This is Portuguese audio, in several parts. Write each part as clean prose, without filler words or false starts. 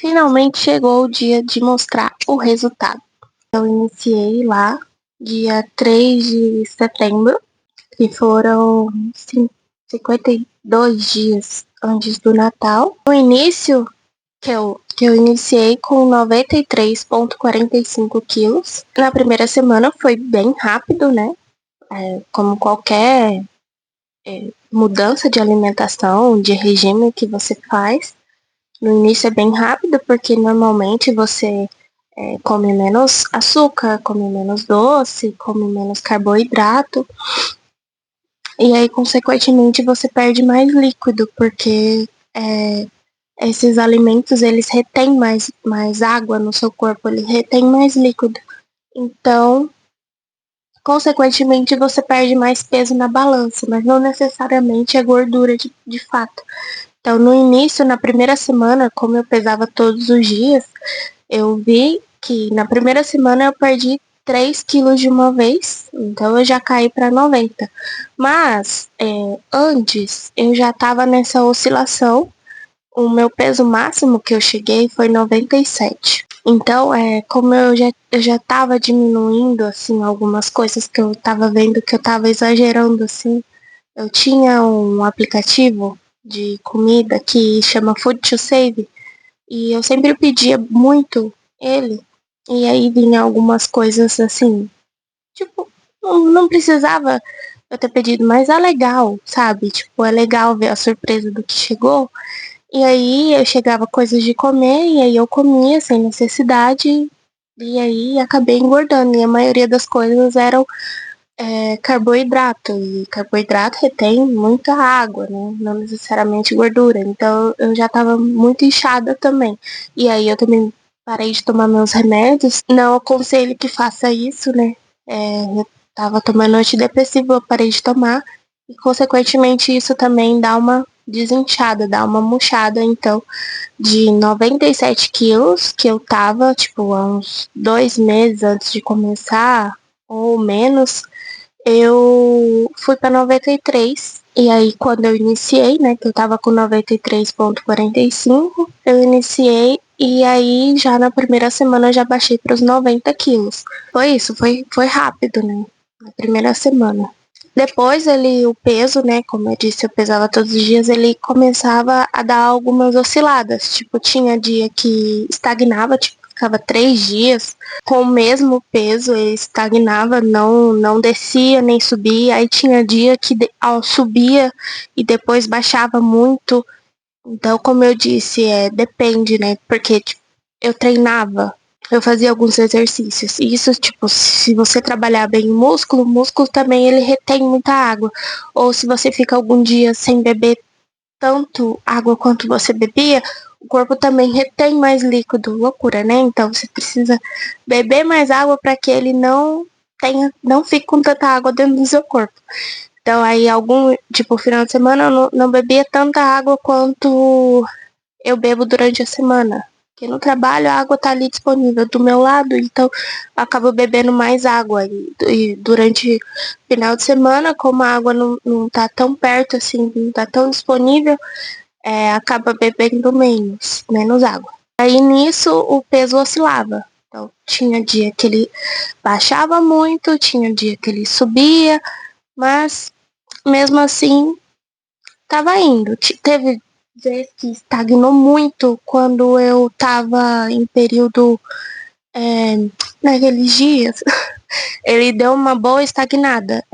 Finalmente chegou o dia de mostrar o resultado. Eu iniciei lá dia 3 de setembro, que foram 52 dias antes do Natal. No início, que eu iniciei com 93,45 quilos. Na primeira semana foi bem rápido, né? Como qualquer mudança de alimentação, de regime que você faz. No início é bem rápido, porque normalmente você come menos açúcar, come menos doce, come menos carboidrato. E aí, consequentemente, você perde mais líquido, porque esses alimentos, eles retêm mais água no seu corpo, eles retêm mais líquido. Então, consequentemente, você perde mais peso na balança, mas não necessariamente é gordura de fato. Então, no início, na primeira semana, como eu pesava todos os dias, eu vi que na primeira semana eu perdi 3 quilos de uma vez, então eu já caí para 90. Mas, antes, eu já estava nessa oscilação. O meu peso máximo que eu cheguei foi 97. Então, como eu já tava diminuindo, assim, algumas coisas que eu tava vendo que eu tava exagerando, assim. Eu tinha um aplicativo de comida que chama Food to Save, e eu sempre pedia muito ele, e aí vinha algumas coisas assim, tipo, não precisava eu ter pedido, mas é legal, sabe? Tipo, é legal ver a surpresa do que chegou. E aí eu chegava coisas de comer, e aí eu comia sem necessidade, e aí acabei engordando. E a maioria das coisas eram carboidrato, e carboidrato retém muita água, né? Não necessariamente gordura. Então eu já tava muito inchada também. E aí eu também parei de tomar meus remédios. Não aconselho que faça isso, né? Eu tava tomando antidepressivo, eu parei de tomar. E consequentemente isso também dá uma desinchada, dá uma murchada. Então, de 97 quilos, que eu tava, tipo, há uns 2 meses antes de começar, ou menos, eu fui para 93. E aí, quando eu iniciei, né, que eu tava com 93,45, eu iniciei. E aí, já na primeira semana, eu já baixei para os 90 quilos. Foi isso, foi rápido, né? Na primeira semana. Depois, o peso, né, como eu disse, eu pesava todos os dias, ele começava a dar algumas osciladas. Tipo, tinha dia que estagnava, tipo, ficava 3 dias com o mesmo peso, ele estagnava, não descia nem subia. Aí tinha dia que subia e depois baixava muito. Então, como eu disse, depende, né? Porque tipo, eu treinava, eu fazia alguns exercícios. E isso, tipo, se você trabalhar bem o músculo também ele retém muita água. Ou se você fica algum dia sem beber tanto água quanto você bebia, o corpo também retém mais líquido, loucura, né? Então você precisa beber mais água para que ele não fique com tanta água dentro do seu corpo. Então aí tipo, final de semana eu não bebia tanta água quanto eu bebo durante a semana. Porque no trabalho a água tá ali disponível do meu lado, então eu acabo bebendo mais água. E durante o final de semana, como a água não tá tão perto assim, não tá tão disponível, acaba bebendo menos água. Aí nisso o peso oscilava. Então tinha dia que ele baixava muito, tinha dia que ele subia, mas mesmo assim tava indo. Teve vezes que estagnou muito quando eu tava em período naqueles dias. Ele deu uma boa estagnada.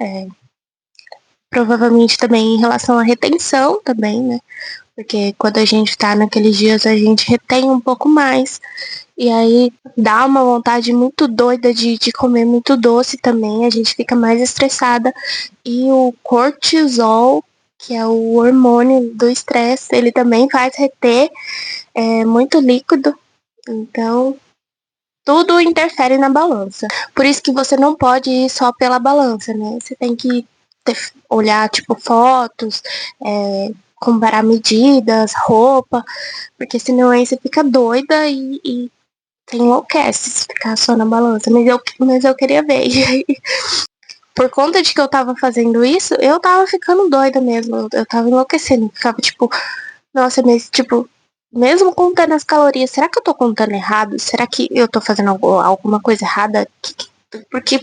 Provavelmente também em relação à retenção também, né? Porque quando a gente tá naqueles dias, a gente retém um pouco mais. E aí dá uma vontade muito doida de comer muito doce também. A gente fica mais estressada. E o cortisol, que é o hormônio do estresse, ele também faz reter muito líquido. Então, tudo interfere na balança. Por isso que você não pode ir só pela balança, né? Você tem que olhar, tipo, fotos, comparar medidas, roupa, porque senão aí você fica doida e você enlouquece se ficar só na balança. Mas eu queria ver. E aí, por conta de que eu tava fazendo isso, eu tava ficando doida mesmo. Eu tava enlouquecendo. Ficava tipo, nossa, mas tipo, Mesmo contando as calorias, será que eu tô contando errado? Será que eu tô fazendo alguma coisa errada? Por que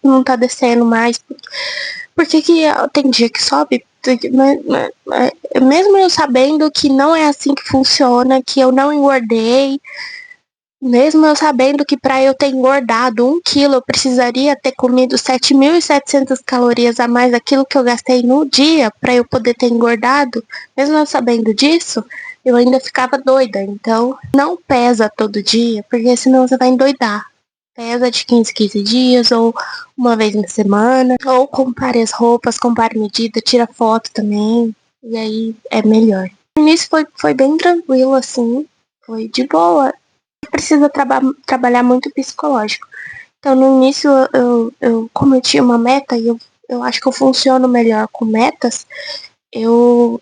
não tá descendo mais? Por que tem dia que sobe? Mesmo eu sabendo que não é assim que funciona, que eu não engordei, mesmo eu sabendo que para eu ter engordado 1 quilo, eu precisaria ter comido 7.700 calorias a mais daquilo que eu gastei no dia para eu poder ter engordado, mesmo eu sabendo disso, eu ainda ficava doida. Então, não pesa todo dia, porque senão você vai endoidar. Pesa de 15 dias, ou uma vez na semana, ou compare as roupas, compare medida, tira foto também, e aí é melhor. No início foi bem tranquilo, assim, foi de boa. Precisa trabalhar muito psicológico. Então, no início, eu cometi uma meta e eu acho que eu funciono melhor com metas. Eu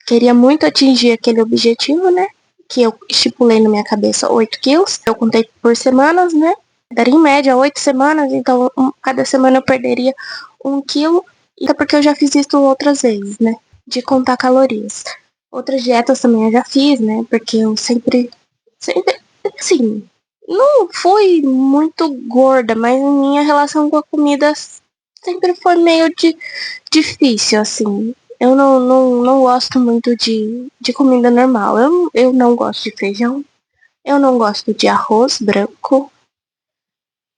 queria muito atingir aquele objetivo, né? Que eu estipulei na minha cabeça 8 quilos. Eu contei por semanas, né? Daria em média 8 semanas, então cada semana eu perderia 1 quilo. Até porque eu já fiz isso outras vezes, né? De contar calorias. Outras dietas também eu já fiz, né? Porque eu sempre, assim, não fui muito gorda, mas minha relação com a comida sempre foi meio difícil, assim. Eu não gosto muito de comida normal. Eu não gosto de feijão. Eu não gosto de arroz branco.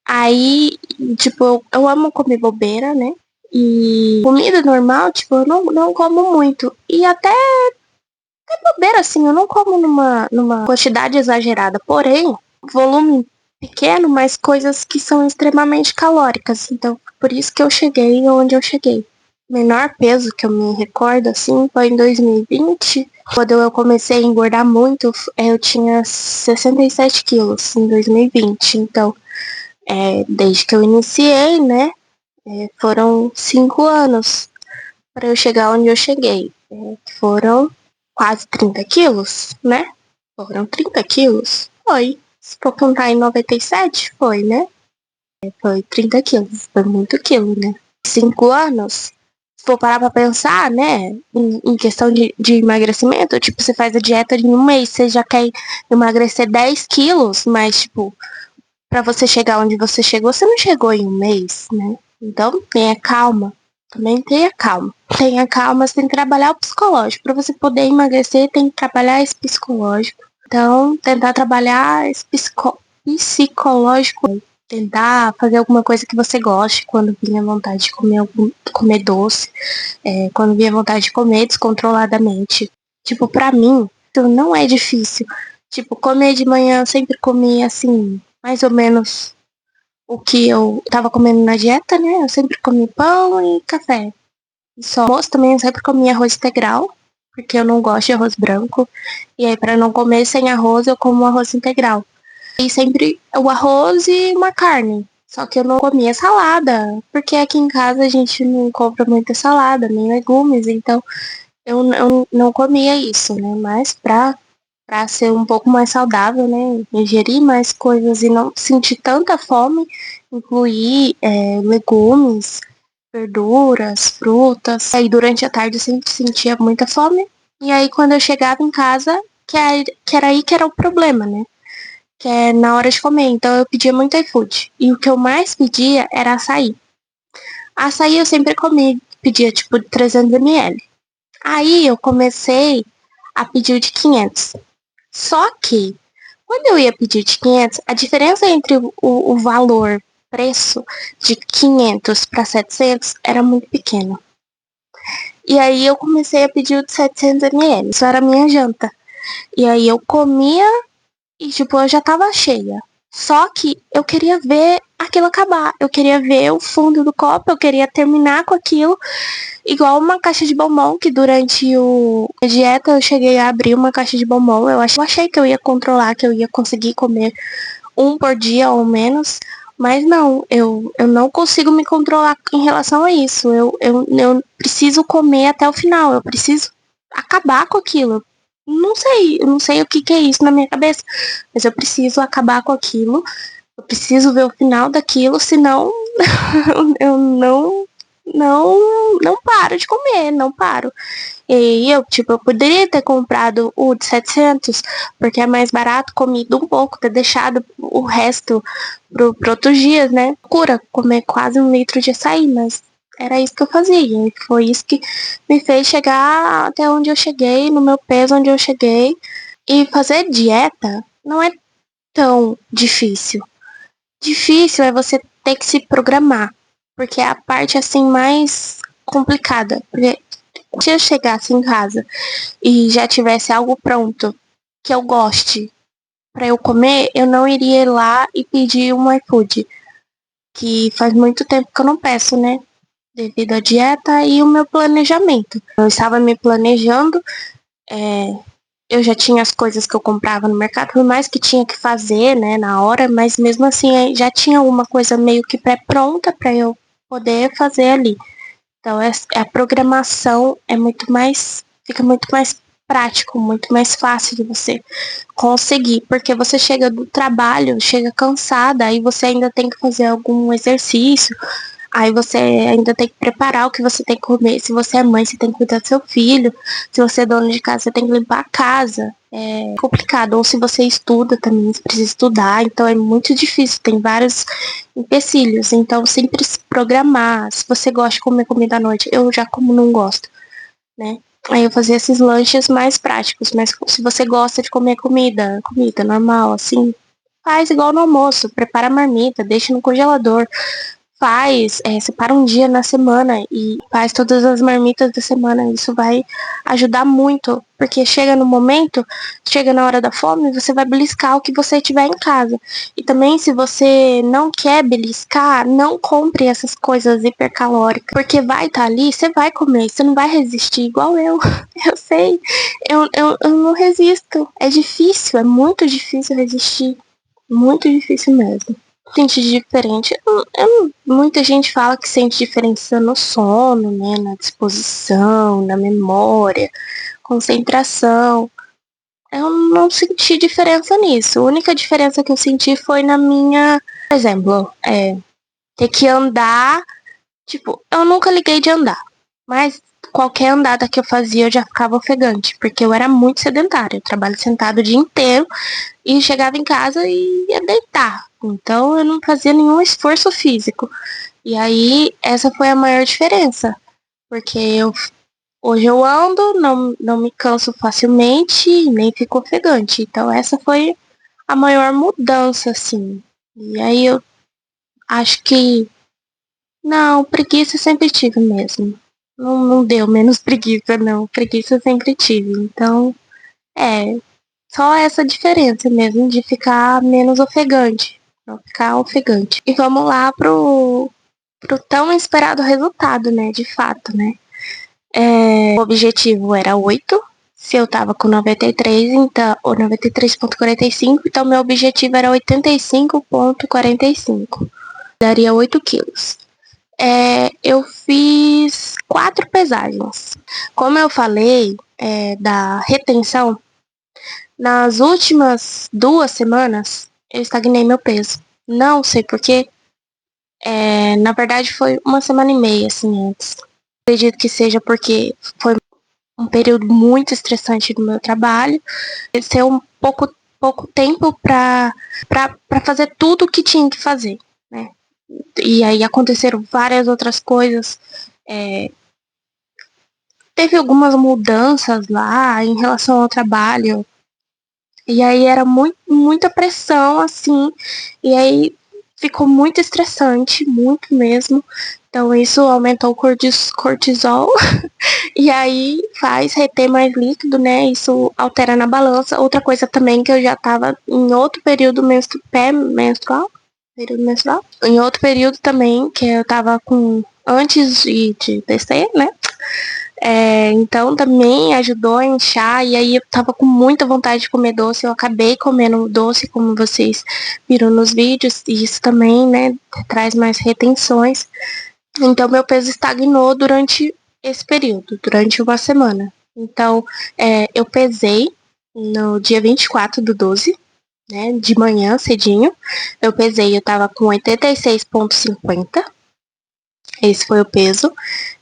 Aí, tipo, eu amo comer bobeira, né? E comida normal, tipo, eu não como muito. E até bobeira, assim, eu não como numa quantidade exagerada. Porém, volume pequeno, mas coisas que são extremamente calóricas. Então, por isso que eu cheguei onde eu cheguei. O menor peso que eu me recordo, assim, foi em 2020. Quando eu comecei a engordar muito, eu tinha 67 quilos em 2020. Então, desde que eu iniciei, né, foram 5 anos para eu chegar onde eu cheguei. Foram quase 30 quilos, né? Foram 30 quilos? Foi. Se for contar em 97, foi, né? Foi 30 quilos. Foi muito quilo, né? 5 anos. Se for parar pra pensar, né? Em questão de emagrecimento, tipo, você faz a dieta em um mês, você já quer emagrecer 10 quilos, mas, tipo, pra você chegar onde você chegou, você não chegou em um mês, né? Então, tenha calma. Também tenha calma. Tenha calma, você tem que trabalhar o psicológico. Pra você poder emagrecer, tem que trabalhar esse psicológico. Então, tentar trabalhar esse psicológico. Tentar fazer alguma coisa que você goste quando vinha vontade de comer doce. Quando vinha vontade de comer descontroladamente. Tipo, pra mim, isso não é difícil. Tipo, comer de manhã eu sempre comi assim, mais ou menos o que eu tava comendo na dieta, né? Eu sempre comi pão e café. E só. Almoço também eu sempre comi arroz integral, porque eu não gosto de arroz branco. E aí, pra não comer sem arroz, eu como arroz integral. E sempre o arroz e uma carne. Só que eu não comia salada, porque aqui em casa a gente não compra muita salada, nem legumes, então eu não comia isso, né? Mas pra ser um pouco mais saudável, né? Ingerir mais coisas e não sentir tanta fome, incluir legumes, verduras, frutas. Aí durante a tarde eu sempre sentia muita fome. E aí quando eu chegava em casa, que era aí que era o problema, né? Que é na hora de comer. Então eu pedia muito iFood. E o que eu mais pedia era açaí. Açaí eu sempre pedia tipo 300 ml. Aí eu comecei a pedir o de 500. Só que, quando eu ia pedir de 500, a diferença entre o valor, preço de 500 para 700 era muito pequena. E aí eu comecei a pedir o de 700 ml. Isso era a minha janta. E aí eu comia e, tipo, eu já tava cheia. Só que eu queria ver aquilo acabar. Eu queria ver o fundo do copo, eu queria terminar com aquilo. Igual uma caixa de bombom, que durante a dieta eu cheguei a abrir uma caixa de bombom. Eu achei que eu ia controlar, que eu ia conseguir comer um por dia ou menos. Mas não, eu não consigo me controlar em relação a isso. Eu preciso comer até o final. Eu preciso acabar com aquilo. Eu não sei o que é isso na minha cabeça. Mas eu preciso acabar com aquilo. Eu preciso ver o final daquilo, senão eu não não paro de comer, não paro. E aí eu poderia ter comprado o de 700, porque é mais barato, comido um pouco, ter deixado o resto pro outros dias, né? Cura comer quase 1 litro de açaí, mas era isso que eu fazia. E foi isso que me fez chegar até onde eu cheguei, no meu peso onde eu cheguei. E fazer dieta não é tão difícil. Difícil é você ter que se programar, porque é a parte assim mais complicada. Porque se eu chegasse em casa e já tivesse algo pronto que eu goste para eu comer, eu não iria ir lá e pedir um iFood, que faz muito tempo que eu não peço, né? Devido à dieta e o meu planejamento. Eu estava me planejando, eu já tinha as coisas que eu comprava no mercado, por mais que tinha que fazer, né, na hora, mas mesmo assim já tinha alguma coisa meio que pré-pronta para eu poder fazer ali. Então a programação é muito mais, fica muito mais prático, muito mais fácil de você conseguir, porque você chega do trabalho, chega cansada, aí você ainda tem que fazer algum exercício, aí você ainda tem que preparar o que você tem que comer. Se você é mãe, você tem que cuidar do seu filho. Se você é dona de casa, você tem que limpar a casa. É complicado. Ou se você estuda também, você precisa estudar. Então é muito difícil. Tem vários empecilhos. Então sempre se programar. Se você gosta de comer comida à noite, eu já como não gosto, né? Aí eu fazia esses lanches mais práticos. Mas se você gosta de comer comida normal, assim, faz igual no almoço. Prepara a marmita, deixa no congelador. Separa um dia na semana e faz todas as marmitas da semana. Isso vai ajudar muito, porque chega no momento, chega na hora da fome, você vai beliscar o que você tiver em casa. E também, se você não quer beliscar, não compre essas coisas hipercalóricas, porque vai estar ali, você vai comer, você não vai resistir, igual eu. Eu sei, eu não resisto. É difícil, é muito difícil resistir. Muito difícil mesmo. Sente diferente. Muita gente fala que sente diferença no sono, né? Na disposição, na memória, concentração. Eu não senti diferença nisso. A única diferença que eu senti foi na minha, por exemplo, ter que andar. Tipo, eu nunca liguei de andar, mas qualquer andada que eu fazia eu já ficava ofegante, porque eu era muito sedentária. Eu trabalho sentado o dia inteiro e chegava em casa e ia deitar. Então eu não fazia nenhum esforço físico. E aí essa foi a maior diferença, porque hoje eu ando, não me canso facilmente, nem fico ofegante. Então essa foi a maior mudança, assim. E aí eu acho que não, preguiça sempre tive mesmo. Não deu menos preguiça, não. Preguiça eu sempre tive. Então, só essa diferença mesmo de ficar menos ofegante. Não ficar ofegante. E vamos lá pro tão esperado resultado, né? De fato, né? O objetivo era 8. Se eu tava com 93, então, ou 93,45, então meu objetivo era 85,45. Daria 8 quilos. Eu fiz 4 pesagens. Como eu falei, da retenção, nas últimas 2 semanas eu estagnei meu peso. Não sei porquê. Na verdade foi 1 semana e meia, assim, antes. Acredito que seja porque foi um período muito estressante do meu trabalho. Ser um pouco tempo pra fazer tudo o que tinha que fazer, né? E aí aconteceram várias outras coisas. Teve algumas mudanças lá em relação ao trabalho. E aí era muita pressão, assim. E aí ficou muito estressante, muito mesmo. Então isso aumentou o cortisol. E aí faz reter mais líquido, né? Isso altera na balança. Outra coisa também que eu já tava em outro período menstrual. Período menstrual. Em outro período também, que eu tava com. Antes de descer, né? Então também ajudou a inchar. E aí eu tava com muita vontade de comer doce. Eu acabei comendo doce, como vocês viram nos vídeos. E isso também, né? Traz mais retenções. Então meu peso estagnou durante esse período, durante 1 semana. Então eu pesei no dia 24/12, né? De manhã, cedinho. Eu pesei, eu tava com 86,50. Esse foi o peso.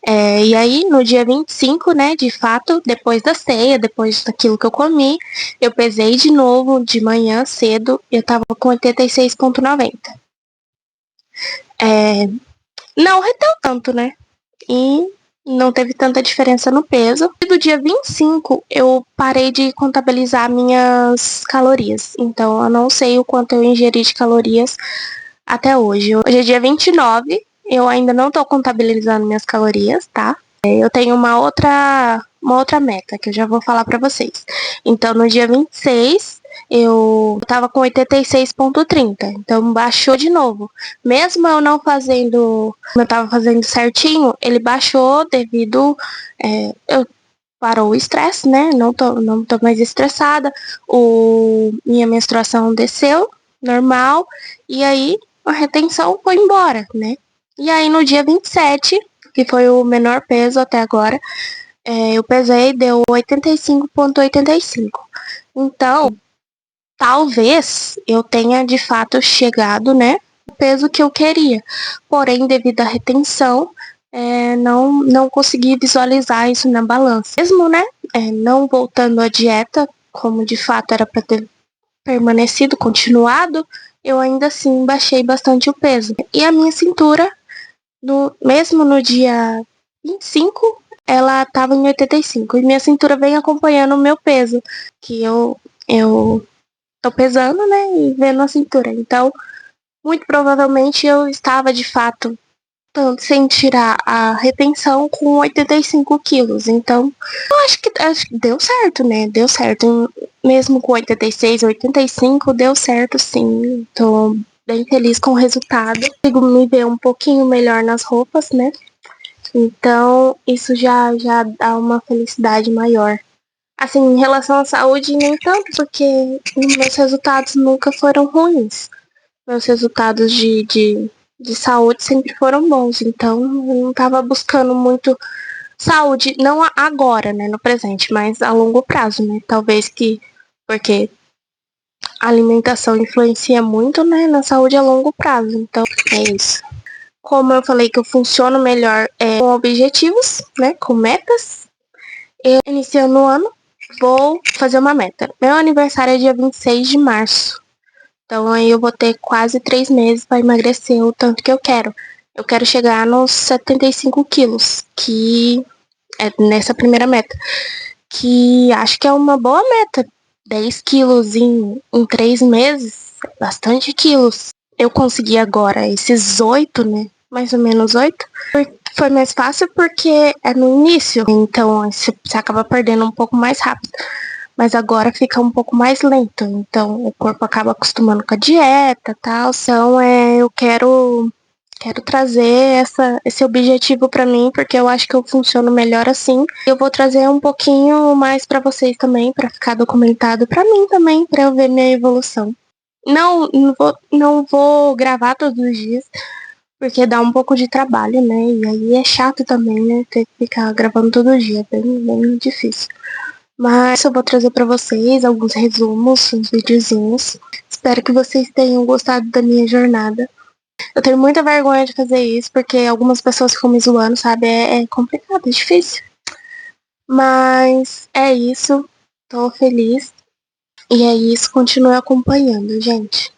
E aí, no dia 25, né, de fato, depois da ceia, depois daquilo que eu comi, eu pesei de novo de manhã cedo e eu tava com 86,90. Não reteu tanto, né? E não teve tanta diferença no peso. E do dia 25, eu parei de contabilizar minhas calorias. Então, eu não sei o quanto eu ingeri de calorias até hoje. Hoje é dia 29, eu ainda não tô contabilizando minhas calorias, tá? Eu tenho uma outra meta que eu já vou falar pra vocês. Então, no dia 26, eu tava com 86,30. Então, baixou de novo. Mesmo eu não fazendo, como eu tava fazendo certinho, ele baixou devido. Parou o estresse, né? Não tô mais estressada. Minha menstruação desceu, normal. E aí, a retenção foi embora, né? E aí, no dia 27, que foi o menor peso até agora, eu pesei, deu 85,85. Então, talvez eu tenha de fato chegado, né, no peso que eu queria. Porém, devido à retenção, não consegui visualizar isso na balança. Mesmo, né, não voltando à dieta, como de fato era para ter permanecido, continuado, eu ainda assim baixei bastante o peso. E a minha cintura, mesmo no dia 25, ela estava em 85. E minha cintura vem acompanhando o meu peso, que eu tô pesando, né, e vendo a cintura. Então, muito provavelmente eu estava de fato sem tirar a retenção com 85 quilos. Então, eu acho que deu certo, né? Deu certo. Mesmo com 86, 85, deu certo sim. Tô bem feliz com o resultado. Consigo me ver um pouquinho melhor nas roupas, né? Então, isso já dá uma felicidade maior. Assim, em relação à saúde, nem tanto, porque meus resultados nunca foram ruins. Meus resultados de saúde sempre foram bons. Então, eu não estava buscando muito saúde, não agora, né, no presente, mas a longo prazo, né? Talvez porque a alimentação influencia muito, né, na saúde a longo prazo. Então, é isso. Como eu falei que eu funciono melhor com objetivos, né, com metas, eu iniciando o ano, vou fazer uma meta. Meu aniversário é dia 26 de março. Então aí eu vou ter quase 3 meses para emagrecer o tanto que eu quero. Eu quero chegar nos 75 quilos, que é nessa primeira meta. Que acho que é uma boa meta. 10 quilos em 3 meses, bastante quilos. Eu consegui agora esses 8, né? Mais ou menos 8. Foi mais fácil porque é no início, então você acaba perdendo um pouco mais rápido. Mas agora fica um pouco mais lento, então o corpo acaba acostumando com a dieta e tal. Então eu quero trazer esse objetivo para mim, porque eu acho que eu funciono melhor assim. Eu vou trazer um pouquinho mais para vocês também, para ficar documentado para mim também, para eu ver minha evolução. Não vou gravar todos os dias, porque dá um pouco de trabalho, né? E aí é chato também, né? Ter que ficar gravando todo dia, bem difícil. Mas eu vou trazer para vocês alguns resumos, uns videozinhos. Espero que vocês tenham gostado da minha jornada. Eu tenho muita vergonha de fazer isso, porque algumas pessoas ficam me zoando, sabe? É complicado, é difícil. Mas é isso. Tô feliz. E é isso. Continue acompanhando, gente.